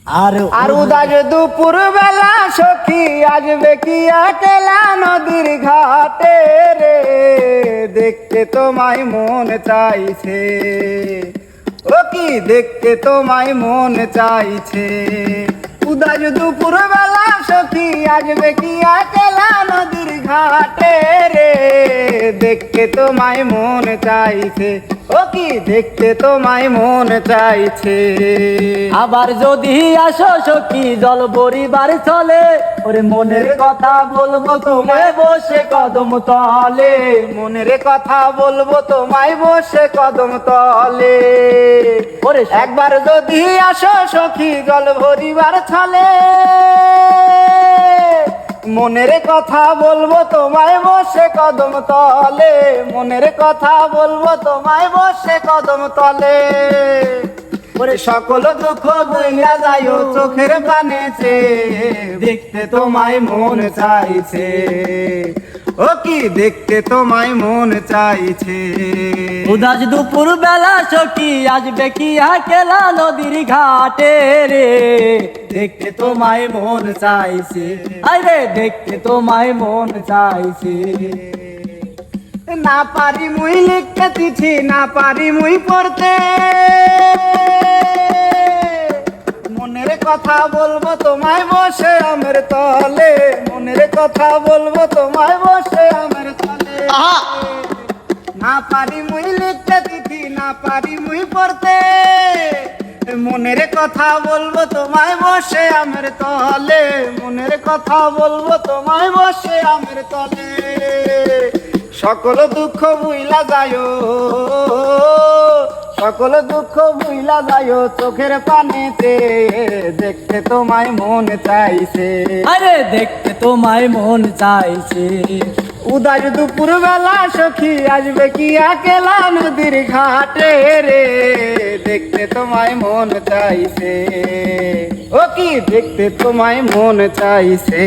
আর উদাস দুপুর বেলা সখী আসবে কি একলা নদীর ঘাটে রে, দেখতে তোমায় মন চাইছে, ও কি দেখতে তোমায় মন চাইছে। উদাস দুপুর বেলা সখী আসবে কি একলা নদীর ঘাটে রে, দেখতে তোমায় মন চাইছে, ও কি দেখতে তোমায় মন চাইছে। আবার যদি আসো সখী জল বরিবার চলে, ওরে মনের কথা বলবো তোমায় বসে কদম তলে, মনের কথা বলবো তোমায় বসে কদম তলে। ওরে একবার যদি আসো সখী জল ভরিবার ছলে, মনের কথা বলবো তোমায় বসে কদম তলে, মনের কথা বলবো তোমায় বসে কদম তলে। ওরে সকল দুঃখ ভুইলা যাইও চোখের পানেছে, দেখতে তোমায় মন চাইছে, ও কি দেখতে তোমায় মন চাইছে। উদাস দুপুর বেলা সখী আসবে কি একলা নদীর ঘাটে রে, দেখতে তোমায় মন চাইছে, আরে দেখতে তোমায় মন চাইছে। না পারি মুই লিখতে চিঠি, না পারি মুই পড়তে, মনের কথা বলবো তোমায় বসে আমের তলে, মনের কথা বলবো তোমায় বসে আমের তলে। না পারি মুই লিখতে চিঠি, না পারি মুই পড়তে, মনের কথা বলবো তোমায় বসে আমের তলে, মনের কথা বলবো তোমায় বসে আমের তলে। সকল দুঃখ ভুইলা যায়ো, সকল দুঃখ ভুইলা যায়ো চোখের পানেতে, দেখতে তোমায় মন চাইছে, আরে দেখতে তোমায় মন চাইছে। উদাস দুপুর বেলা সখী আসবে কি একলা নদীর ঘাটে রে, দেখতে তোমায় মন চাইছে, ও কি দেখতে তোমায় মন চাইছে।